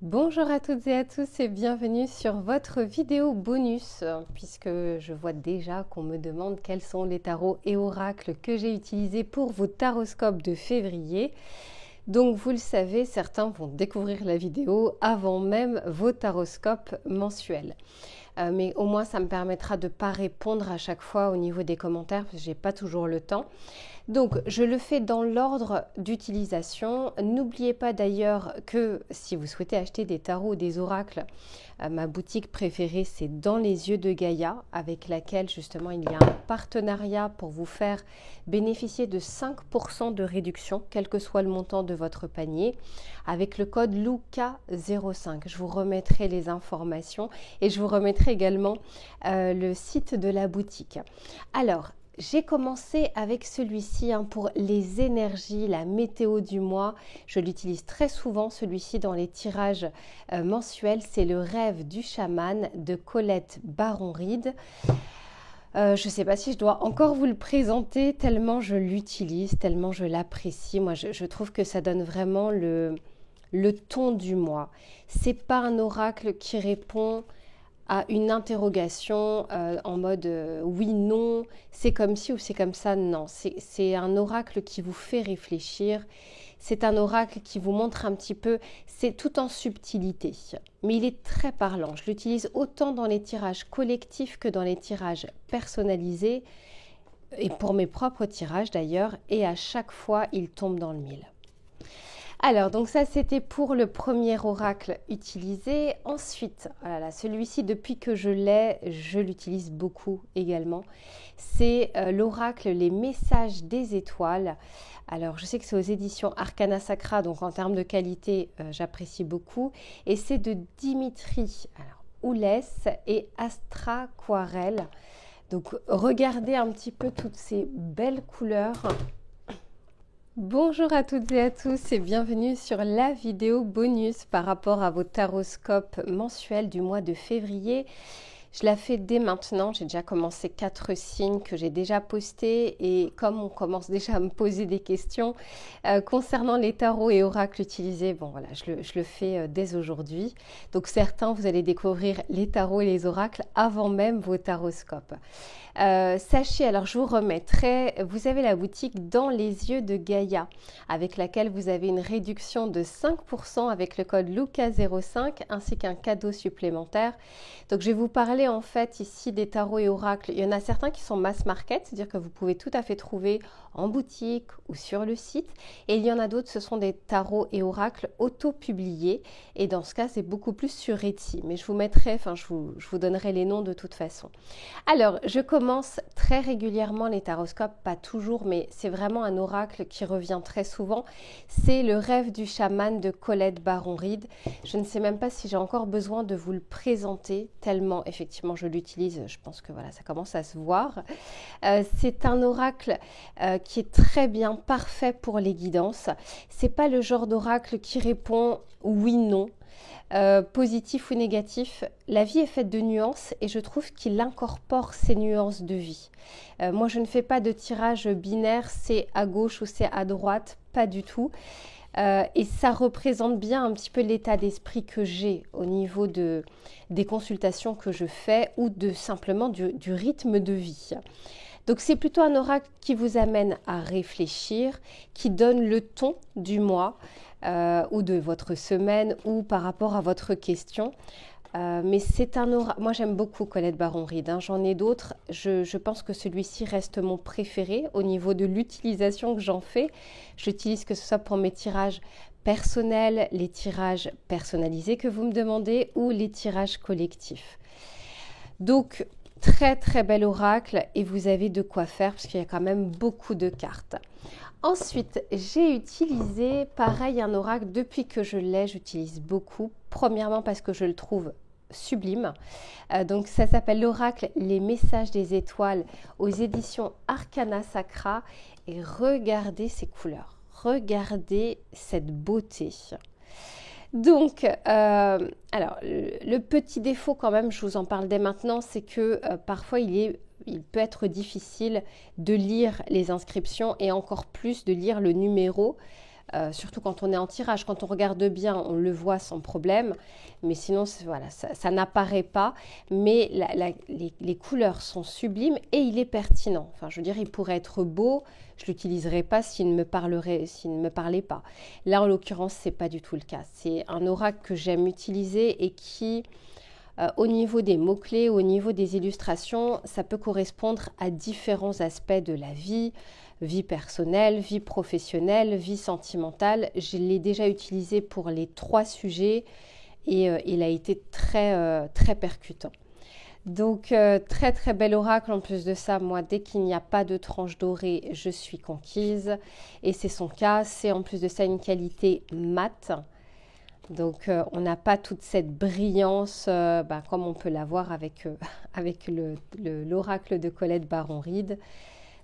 Bonjour à toutes et à tous et bienvenue sur votre vidéo bonus, puisque je vois déjà qu'on me demande quels sont les tarots et oracles que j'ai utilisés pour vos taroscopes de février. Donc vous le savez, certains vont découvrir la vidéo avant même vos taroscopes mensuels. Mais au moins ça me permettra de ne pas répondre à chaque fois au niveau des commentaires, parce que je n'ai pas toujours le temps. Donc, je le fais dans l'ordre d'utilisation. N'oubliez pas d'ailleurs que si vous souhaitez acheter des tarots ou des oracles, ma boutique préférée, c'est Dans les yeux de Gaïa, avec laquelle justement il y a un partenariat pour vous faire bénéficier de 5% de réduction, quel que soit le montant de votre panier, avec le code LUCA05. Je vous remettrai les informations et je vous remettrai également le site de la boutique. Alors, j'ai commencé avec celui-ci pour les énergies, la météo du mois. Je l'utilise très souvent, celui-ci, dans les tirages mensuels. C'est le rêve du chaman de Colette Baron-Reid. Je ne sais pas si je dois encore vous le présenter, tellement je l'utilise, tellement je l'apprécie. Moi, je trouve que ça donne vraiment le ton du mois. C'est pas un oracle qui répond à une interrogation en mode oui, non, c'est comme ci ou c'est comme ça. Non, c'est un oracle qui vous fait réfléchir. C'est un oracle qui vous montre un petit peu, c'est tout en subtilité. Mais il est très parlant. Je l'utilise autant dans les tirages collectifs que dans les tirages personnalisés. Et pour mes propres tirages d'ailleurs. Et à chaque fois, il tombe dans le mille. Alors, donc ça, c'était pour le premier oracle utilisé. Ensuite, voilà, celui-ci, depuis que je l'ai, je l'utilise beaucoup également. C'est l'oracle Les Messages des Étoiles. Alors, je sais que c'est aux éditions Arcana Sacra, donc en termes de qualité, j'apprécie beaucoup. Et c'est de Dimitri Oulès et Astra Quarel. Donc, regardez un petit peu toutes ces belles couleurs. Bonjour à toutes et à tous et bienvenue sur la vidéo bonus par rapport à vos taroscopes mensuels du mois de février. Je la fais dès maintenant, j'ai déjà commencé 4 signes que j'ai déjà postés et comme on commence déjà à me poser des questions concernant les tarots et oracles utilisés, bon voilà, je le fais dès aujourd'hui. Donc certains, vous allez découvrir les tarots et les oracles avant même vos taroscopes. Sachez, alors je vous remettrai, vous avez la boutique Dans les yeux de Gaïa avec laquelle vous avez une réduction de 5% avec le code LUCA05 ainsi qu'un cadeau supplémentaire. Donc je vais vous parler en fait ici des tarots et oracles. Il y en a certains qui sont mass market, c'est-à-dire que vous pouvez tout à fait trouver en boutique ou sur le site. Et il y en a d'autres, ce sont des tarots et oracles auto-publiés. Et dans ce cas, c'est beaucoup plus sur Etsy. Mais je vous mettrai, je vous donnerai les noms de toute façon. Alors, je commence très régulièrement les taroscopes, pas toujours, mais c'est vraiment un oracle qui revient très souvent. C'est le rêve du chaman de Colette Baron-Reid. Je ne sais même pas si j'ai encore besoin de vous le présenter, tellement effectivement je l'utilise. Je pense que voilà, ça commence à se voir. C'est un oracle qui est très bien, parfait pour les guidances. C'est pas le genre d'oracle qui répond oui, non. Positif ou négatif, la vie est faite de nuances et je trouve qu'il incorpore ces nuances de vie. Moi, je ne fais pas de tirage binaire, c'est à gauche ou c'est à droite, pas du tout. Et ça représente bien un petit peu l'état d'esprit que j'ai au niveau des consultations que je fais ou simplement du rythme de vie. Donc c'est plutôt un oracle qui vous amène à réfléchir, qui donne le ton du mois ou de votre semaine ou par rapport à votre question. Mais c'est un oracle. Moi j'aime beaucoup Colette Baron-Reid, j'en ai d'autres. Je pense que celui-ci reste mon préféré au niveau de l'utilisation que j'en fais. J'utilise que ce soit pour mes tirages personnels, les tirages personnalisés que vous me demandez ou les tirages collectifs. Donc très très bel oracle et vous avez de quoi faire parce qu'il y a quand même beaucoup de cartes. Ensuite, j'ai utilisé pareil un oracle depuis que je l'ai, j'utilise beaucoup. Premièrement parce que je le trouve sublime. Donc ça s'appelle l'oracle Les Messages des Étoiles aux éditions Arcana Sacra et regardez ces couleurs, regardez cette beauté. Donc, alors, le petit défaut quand même, je vous en parle dès maintenant, c'est que parfois il peut être difficile de lire les inscriptions et encore plus de lire le numéro surtout quand on est en tirage. Quand on regarde bien, on le voit sans problème, mais sinon, voilà, ça n'apparaît pas. Mais les couleurs sont sublimes et il est pertinent. Enfin, je veux dire, il pourrait être beau, je ne l'utiliserais pas s'il ne me parlait pas. Là, en l'occurrence, ce n'est pas du tout le cas. C'est un oracle que j'aime utiliser et qui, au niveau des mots-clés, au niveau des illustrations, ça peut correspondre à différents aspects de la vie. Vie personnelle, vie professionnelle, vie sentimentale. Je l'ai déjà utilisé pour les 3 sujets et il a été très, très percutant. Donc, très très bel oracle. En plus de ça, moi, dès qu'il n'y a pas de tranche dorée, je suis conquise. Et c'est son cas. C'est en plus de ça une qualité mate. Donc, on n'a pas toute cette brillance comme on peut l'avoir avec l'oracle de Colette Baron-Reid.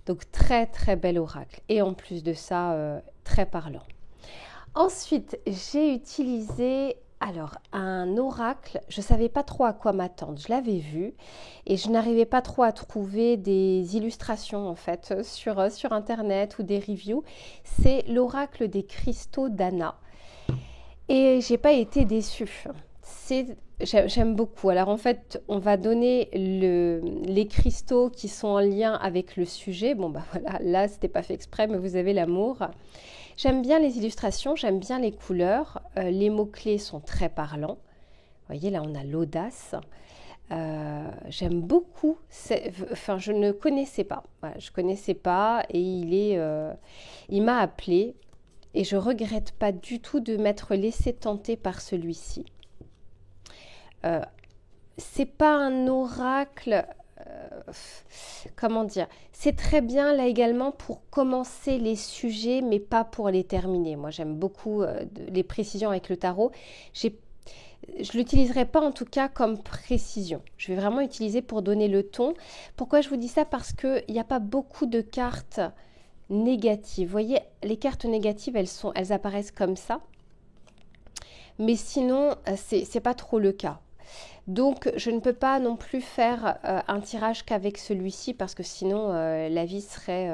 Donc, très très bel oracle. Et en plus de ça, très parlant. Ensuite, j'ai utilisé un oracle. Je ne savais pas trop à quoi m'attendre. Je l'avais vu et je n'arrivais pas trop à trouver des illustrations en fait sur Internet ou des reviews. C'est l'oracle des cristaux d'Anna. Et j'ai pas été déçue. J'aime beaucoup. Alors en fait, on va donner les cristaux qui sont en lien avec le sujet. Bon bah voilà, là c'était pas fait exprès, mais vous avez l'amour. J'aime bien les illustrations, j'aime bien les couleurs. Les mots-clés sont très parlants. Vous voyez, là on a l'audace. J'aime beaucoup. Je ne connaissais pas. Voilà, je connaissais pas et il m'a appelé. Et je regrette pas du tout de m'être laissée tenter par celui-ci. C'est pas un oracle, comment dire, c'est très bien là également pour commencer les sujets, mais pas pour les terminer. Moi, j'aime beaucoup les précisions avec le tarot. Je ne l'utiliserai pas en tout cas comme précision. Je vais vraiment utiliser pour donner le ton. Pourquoi je vous dis ça? Parce qu'il n'y a pas beaucoup de cartes négatives. Vous voyez, les cartes négatives, elles apparaissent comme ça. Mais sinon, c'est pas trop le cas. Donc, je ne peux pas non plus faire un tirage qu'avec celui-ci parce que sinon, la vie serait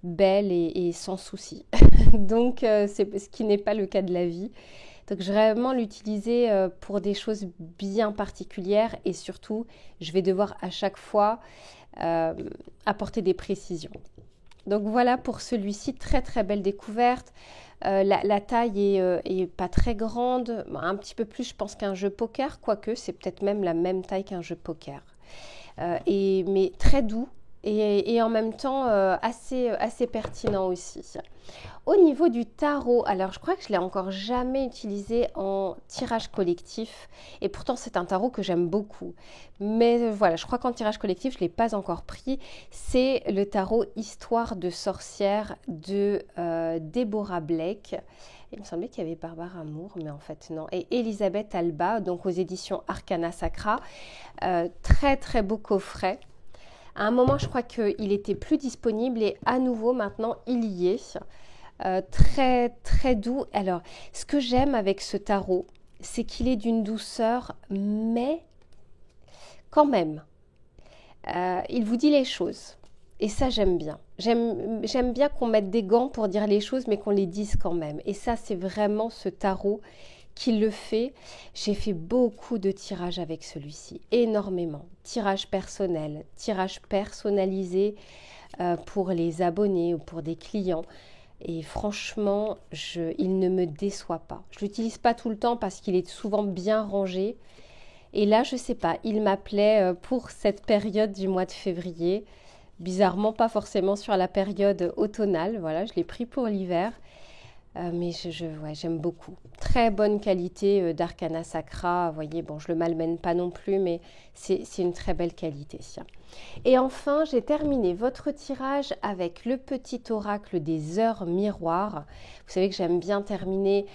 belle et sans souci. Donc, c'est ce qui n'est pas le cas de la vie. Donc, je vais vraiment l'utiliser pour des choses bien particulières et surtout, je vais devoir à chaque fois apporter des précisions. Donc voilà pour celui-ci, très très belle découverte. La taille est pas très grande, un petit peu plus je pense qu'un jeu poker, quoique c'est peut-être même la même taille qu'un jeu poker. Mais très doux et en même temps assez pertinent aussi. Au niveau du tarot, alors je crois que je ne l'ai encore jamais utilisé en tirage collectif et pourtant c'est un tarot que j'aime beaucoup. Mais voilà, je crois qu'en tirage collectif, je ne l'ai pas encore pris. C'est le tarot Histoire de sorcière de Deborah Blake. Il me semblait qu'il y avait Barbara Moore, mais en fait non. Et Elisabeth Alba, donc aux éditions Arcana Sacra. Très très beau coffret. À un moment, je crois qu'il était plus disponible et à nouveau maintenant, il y est. Très très doux. Alors, ce que j'aime avec ce tarot, c'est qu'il est d'une douceur, mais quand même, il vous dit les choses. Et ça, j'aime bien. J'aime bien qu'on mette des gants pour dire les choses, mais qu'on les dise quand même. Et ça, c'est vraiment ce tarot qui le fait. J'ai fait beaucoup de tirages avec celui-ci, énormément. Tirages personnels, tirages personnalisés pour les abonnés ou pour des clients. Et franchement, il ne me déçoit pas. Je ne l'utilise pas tout le temps parce qu'il est souvent bien rangé. Et là, je ne sais pas, il m'appelait pour cette période du mois de février. Bizarrement, pas forcément sur la période automnale. Voilà, je l'ai pris pour l'hiver. Mais j'aime beaucoup. Très bonne qualité d'Arcana Sacra. Vous voyez, bon, je ne le malmène pas non plus, mais c'est une très belle qualité. Et enfin, j'ai terminé votre tirage avec le petit oracle des heures miroirs. Vous savez que j'aime bien terminer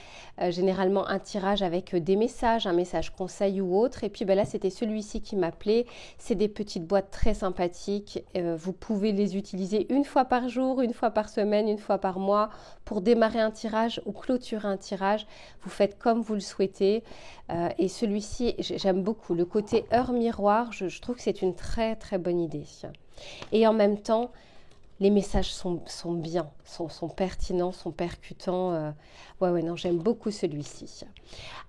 généralement un tirage avec des messages, un message conseil ou autre. Et puis là, c'était celui-ci qui m'appelait. C'est des petites boîtes très sympathiques. Vous pouvez les utiliser une fois par jour, une fois par semaine, une fois par mois pour démarrer un tirage ou clôturer un tirage. Vous faites comme vous le souhaitez. Et celui-ci, j'aime beaucoup. Le côté heure miroir, je trouve que c'est une très très bonne idée. Et en même temps, les messages sont bien, sont pertinents, sont percutants. Ouais, non, j'aime beaucoup celui-ci.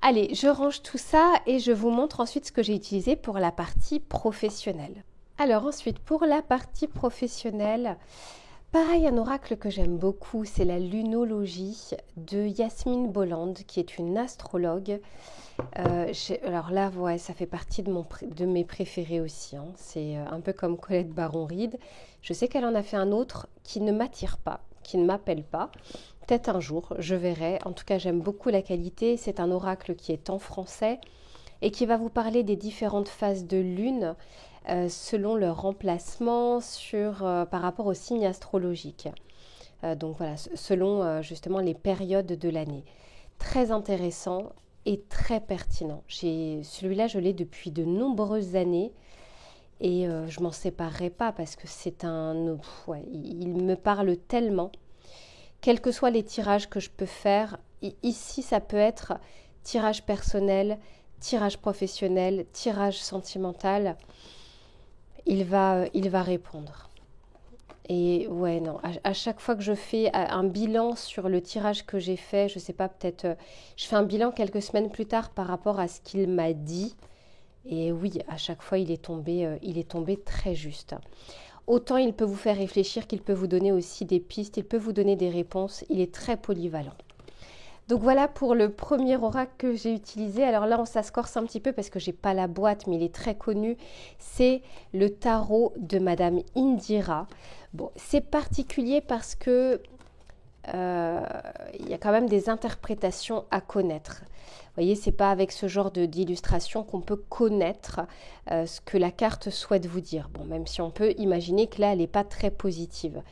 Allez, je range tout ça et je vous montre ensuite ce que j'ai utilisé pour la partie professionnelle. Alors ensuite, pour la partie professionnelle, pareil, un oracle que j'aime beaucoup, c'est la lunologie de Yasmine Bolland, qui est une astrologue. Alors là, ouais, ça fait partie de mes préférés aussi. Hein. C'est un peu comme Colette Baron-Reed. Je sais qu'elle en a fait un autre qui ne m'attire pas, qui ne m'appelle pas. Peut-être un jour, je verrai. En tout cas, j'aime beaucoup la qualité. C'est un oracle qui est en français et qui va vous parler des différentes phases de lune selon leur emplacement par rapport au signe astrologique. Donc voilà, selon justement les périodes de l'année. Très intéressant et très pertinent. Celui-là, je l'ai depuis de nombreuses années et je m'en séparerai pas parce que il me parle tellement. Quels que soient les tirages que je peux faire, ici ça peut être tirage personnel, tirage professionnel, tirage sentimental, il va répondre. Et ouais, non, à chaque fois que je fais un bilan sur le tirage que j'ai fait, je sais pas, peut-être, je fais un bilan quelques semaines plus tard par rapport à ce qu'il m'a dit. Et oui, à chaque fois, il est tombé très juste. Autant il peut vous faire réfléchir qu'il peut vous donner aussi des pistes, il peut vous donner des réponses, il est très polyvalent. Donc voilà pour le premier oracle que j'ai utilisé. Alors là, ça se corse un petit peu parce que j'ai pas la boîte, mais il est très connu. C'est le tarot de Madame Indira. Bon, c'est particulier parce que il y a quand même des interprétations à connaître. Vous voyez, c'est pas avec ce genre d'illustration qu'on peut connaître ce que la carte souhaite vous dire. Bon, même si on peut imaginer que là, elle n'est pas très positive.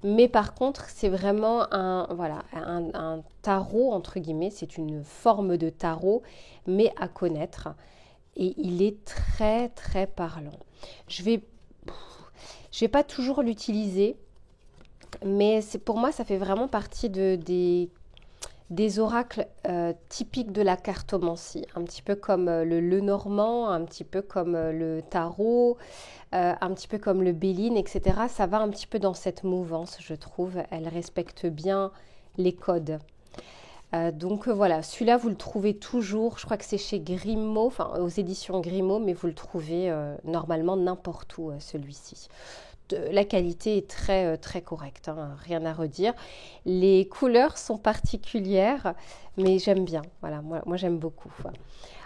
Mais par contre, c'est vraiment un tarot, entre guillemets, c'est une forme de tarot, mais à connaître. Et il est très, très parlant. Je vais pas toujours l'utiliser, mais pour moi, ça fait vraiment partie des oracles typiques de la cartomancie, un petit peu comme le Lenormand, un petit peu comme le tarot, un petit peu comme le Béline, etc. Ça va un petit peu dans cette mouvance, je trouve. Elle respecte bien les codes. Donc voilà, celui-là, vous le trouvez toujours, je crois que c'est chez Grimaud, enfin aux éditions Grimaud, mais vous le trouvez normalement n'importe où, celui-ci. La qualité est très, très correcte, hein, rien à redire. Les couleurs sont particulières, mais j'aime bien. Voilà, moi j'aime beaucoup.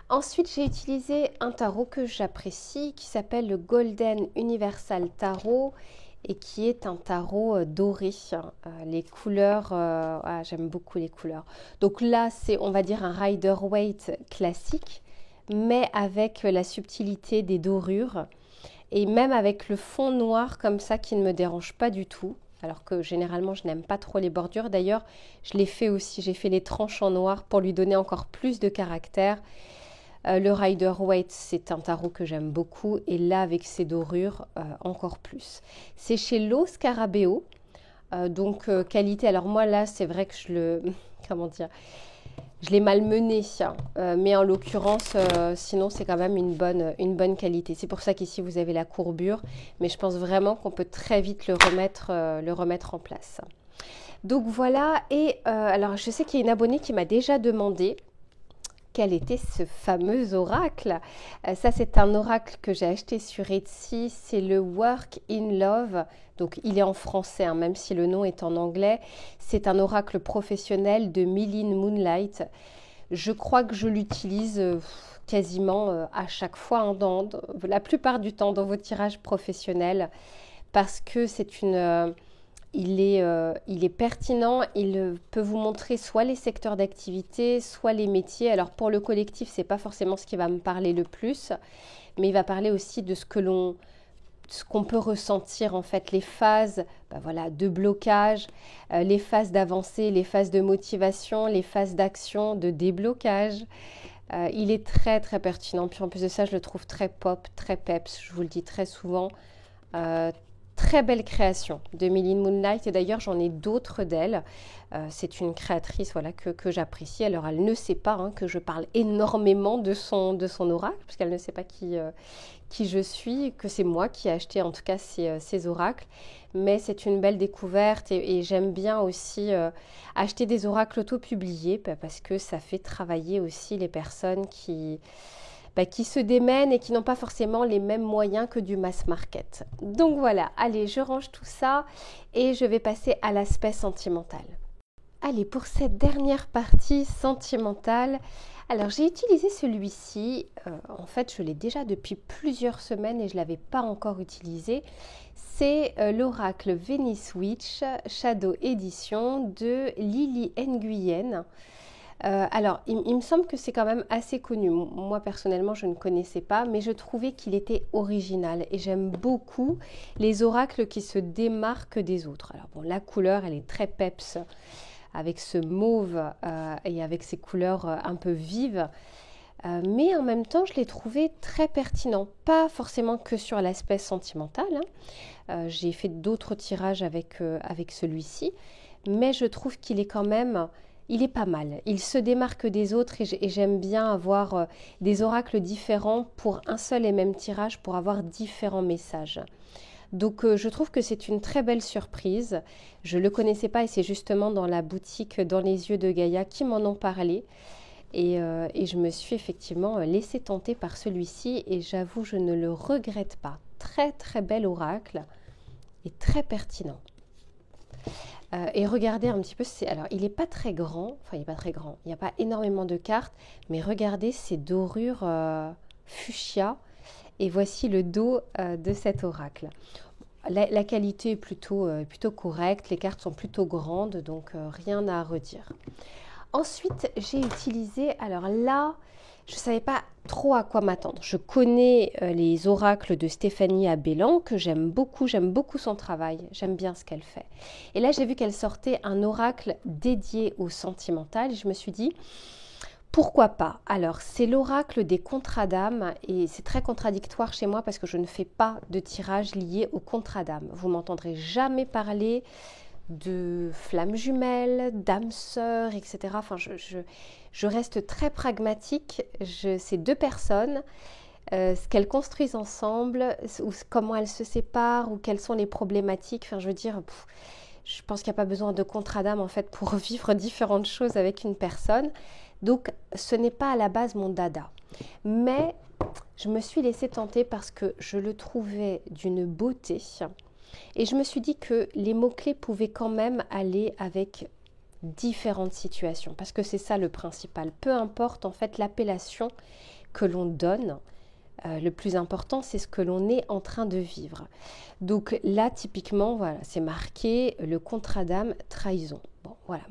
Ensuite, j'ai utilisé un tarot que j'apprécie, qui s'appelle le Golden Universal Tarot et qui est un tarot doré. Les couleurs, j'aime beaucoup les couleurs. Donc là, c'est, on va dire, un Rider-Waite classique, mais avec la subtilité des dorures. Et même avec le fond noir comme ça qui ne me dérange pas du tout, alors que généralement je n'aime pas trop les bordures. D'ailleurs, je l'ai fait aussi, j'ai fait les tranches en noir pour lui donner encore plus de caractère. Le Rider-Waite, c'est un tarot que j'aime beaucoup et là avec ses dorures, encore plus. C'est chez Lo Scarabeo, donc qualité. Alors moi là, c'est vrai que comment dire, je l'ai malmené, mais en l'occurrence, sinon c'est quand même une bonne qualité. C'est pour ça qu'ici vous avez la courbure, mais je pense vraiment qu'on peut très vite le remettre en place. Donc voilà, et alors je sais qu'il y a une abonnée qui m'a déjà demandé quel était ce fameux oracle. Ça, c'est un oracle que j'ai acheté sur Etsy, c'est le Work in Love. Donc, il est en français, hein, même si le nom est en anglais. C'est un oracle professionnel de Mylene Moonlight. Je crois que je l'utilise quasiment à chaque fois, hein, la plupart du temps, dans vos tirages professionnels, parce que il est pertinent, il peut vous montrer soit les secteurs d'activité, soit les métiers. Alors pour le collectif, ce n'est pas forcément ce qui va me parler le plus, mais il va parler aussi de ce qu'on peut ressentir en fait, les phases de blocage, les phases d'avancée, les phases de motivation, les phases d'action, de déblocage. Il est très très pertinent. Puis en plus de ça, je le trouve très pop, très peps, je vous le dis très souvent. très belle création de Mylène Moonlight et d'ailleurs j'en ai d'autres d'elle. C'est une créatrice voilà, que j'apprécie. Alors elle ne sait pas hein, que je parle énormément de son oracle, puisqu'elle ne sait pas qui je suis, que c'est moi qui ai acheté en tout cas ces oracles. Mais c'est une belle découverte et j'aime bien aussi acheter des oracles auto-publiés parce que ça fait travailler aussi les personnes qui se démènent et qui n'ont pas forcément les mêmes moyens que du mass market. Donc voilà, allez, je range tout ça et je vais passer à l'aspect sentimental. Allez, pour cette dernière partie sentimentale, alors j'ai utilisé celui-ci, en fait je l'ai déjà depuis plusieurs semaines et je ne l'avais pas encore utilisé. C'est l'oracle Venice Witch Shadow Edition de Lily Nguyen. Alors, il me semble que c'est quand même assez connu. Moi, personnellement, je ne connaissais pas, mais je trouvais qu'il était original. Et j'aime beaucoup les oracles qui se démarquent des autres. Alors bon, la couleur, elle est très peps, avec ce mauve et avec ces couleurs un peu vives. Mais en même temps, je l'ai trouvé très pertinent. Pas forcément que sur l'aspect sentimental. Hein. J'ai fait d'autres tirages avec celui-ci. Mais je trouve qu'il est quand même... Il est pas mal, il se démarque des autres et j'aime bien avoir des oracles différents pour un seul et même tirage pour avoir différents messages. Donc je trouve que c'est une très belle surprise. Je ne le connaissais pas et c'est justement dans la boutique Dans les yeux de Gaïa qui m'en ont parlé. Et je me suis effectivement laissée tenter par celui-ci et j'avoue je ne le regrette pas. Très très bel oracle et très pertinent. Et regardez un petit peu, alors il n'est pas très grand, enfin il n'est pas très grand, il n'y a pas énormément de cartes, mais regardez ces dorures fuchsia et voici le dos de cet oracle. La qualité est plutôt correcte, les cartes sont plutôt grandes, donc rien à redire. Ensuite, j'ai utilisé, alors là, je ne savais pas trop à quoi m'attendre. Je connais les oracles de Stéphanie Abellan, que j'aime beaucoup son travail, j'aime bien ce qu'elle fait. Et là, j'ai vu qu'elle sortait un oracle dédié au sentimental, et je me suis dit, pourquoi pas? Alors, c'est l'oracle des contrats d'âme, et c'est très contradictoire chez moi parce que je ne fais pas de tirage lié aux contrats d'âme. Vous m'entendrez jamais parler de flammes jumelles, d'âmes sœurs, etc. Enfin, je reste très pragmatique. C'est deux personnes, ce qu'elles construisent ensemble, ou comment elles se séparent, ou quelles sont les problématiques. Enfin, je veux dire, je pense qu'il n'y a pas besoin de contrat d'âme en fait pour vivre différentes choses avec une personne. Donc, ce n'est pas à la base mon dada. Mais je me suis laissée tenter parce que je le trouvais d'une beauté. Et je me suis dit que les mots-clés pouvaient quand même aller avec différentes situations, parce que c'est ça le principal. Peu importe en fait l'appellation que l'on donne, le plus important c'est ce que l'on est en train de vivre. Donc là typiquement, voilà, c'est marqué le contrat d'âme, trahison. Bon, voilà.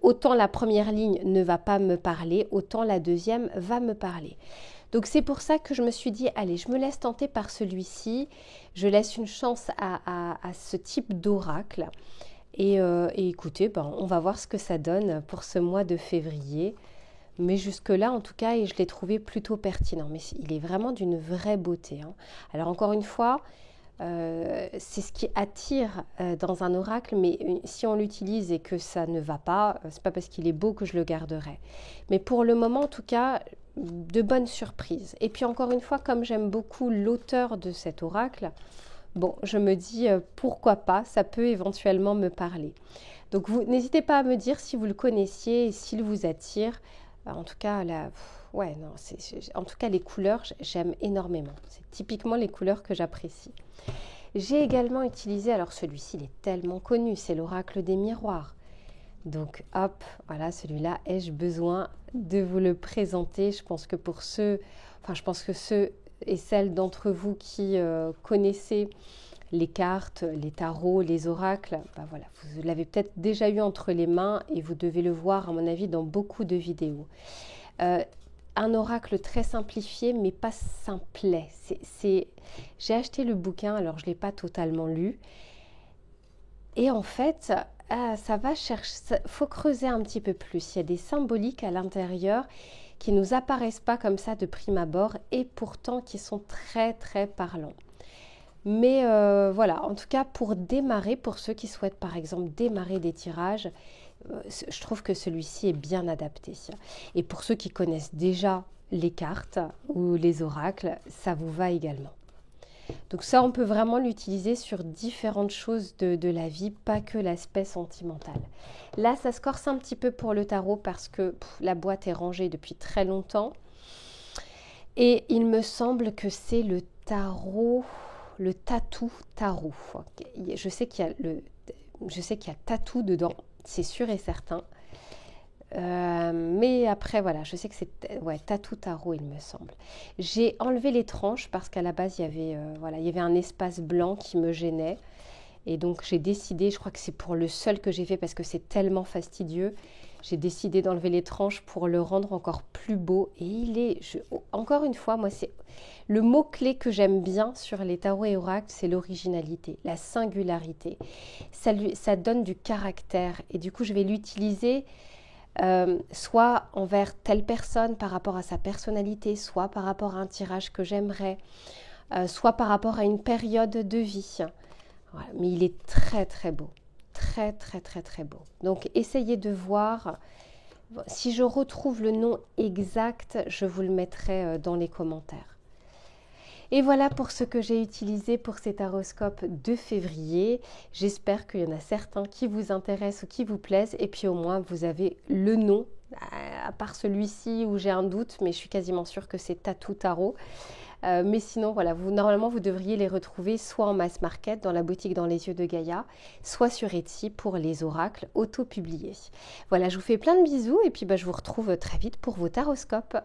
Autant la première ligne ne va pas me parler, autant la deuxième va me parler. Donc c'est pour ça que je me suis dit, allez, je me laisse tenter par celui-ci, je laisse une chance à ce type d'oracle. Et écoutez, on va voir ce que ça donne pour ce mois de février. Mais jusque-là, en tout cas, je l'ai trouvé plutôt pertinent. Mais il est vraiment d'une vraie beauté. Hein. Alors encore une fois, c'est ce qui attire dans un oracle, mais si on l'utilise et que ça ne va pas, c'est pas parce qu'il est beau que je le garderai. Mais pour le moment, en tout cas, de bonnes surprises. Et puis encore une fois, comme j'aime beaucoup l'auteur de cet oracle, bon, je me dis pourquoi pas, ça peut éventuellement me parler. Donc vous n'hésitez pas à me dire si vous le connaissiez et s'il vous attire. En tout cas, en tout cas les couleurs, j'aime énormément. C'est typiquement les couleurs que j'apprécie. J'ai également utilisé, alors celui-ci, il est tellement connu, c'est l'oracle des miroirs. Donc hop, voilà, celui-là, ai-je besoin de vous le présenter? Je pense que ceux et celles d'entre vous qui connaissez les cartes, les tarots, les oracles, voilà, vous l'avez peut-être déjà eu entre les mains et vous devez le voir, à mon avis, dans beaucoup de vidéos. Un oracle très simplifié, mais pas simplet. J'ai acheté le bouquin, alors je ne l'ai pas totalement lu. Et en fait, ça va chercher, faut creuser un petit peu plus. Il y a des symboliques à l'intérieur qui ne nous apparaissent pas comme ça de prime abord et pourtant qui sont très très parlants. Mais voilà, en tout cas pour démarrer, pour ceux qui souhaitent par exemple démarrer des tirages, je trouve que celui-ci est bien adapté. Et pour ceux qui connaissent déjà les cartes ou les oracles, ça vous va également. Donc ça, on peut vraiment l'utiliser sur différentes choses de la vie, pas que l'aspect sentimental. Là, ça se corse un petit peu pour le tarot parce que la boîte est rangée depuis très longtemps. Et il me semble que c'est le tarot, le tatou tarot. Je sais qu'il y a tatou dedans, c'est sûr et certain. Mais après, voilà, je sais que c'est tatou tarot, il me semble. J'ai enlevé les tranches parce qu'à la base, il y avait un espace blanc qui me gênait. Et donc, j'ai décidé, je crois que c'est pour le seul que j'ai fait parce que c'est tellement fastidieux, j'ai décidé d'enlever les tranches pour le rendre encore plus beau. Et encore une fois, moi, c'est le mot-clé que j'aime bien sur les tarots et oracles, c'est l'originalité, la singularité. Ça donne du caractère. Et du coup, je vais l'utiliser soit envers telle personne par rapport à sa personnalité, soit par rapport à un tirage que j'aimerais, soit par rapport à une période de vie. Voilà. Mais il est très très beau, très très très très beau. Donc essayez de voir, si je retrouve le nom exact, je vous le mettrai dans les commentaires. Et voilà pour ce que j'ai utilisé pour cet horoscope de février. J'espère qu'il y en a certains qui vous intéressent ou qui vous plaisent. Et puis au moins, vous avez le nom, à part celui-ci où j'ai un doute, mais je suis quasiment sûre que c'est Tatou Tarot. Mais sinon, voilà, normalement, vous devriez les retrouver soit en mass market, dans la boutique Dans les yeux de Gaïa, soit sur Etsy pour les oracles auto-publiés. Voilà, je vous fais plein de bisous et puis je vous retrouve très vite pour vos taroscopes.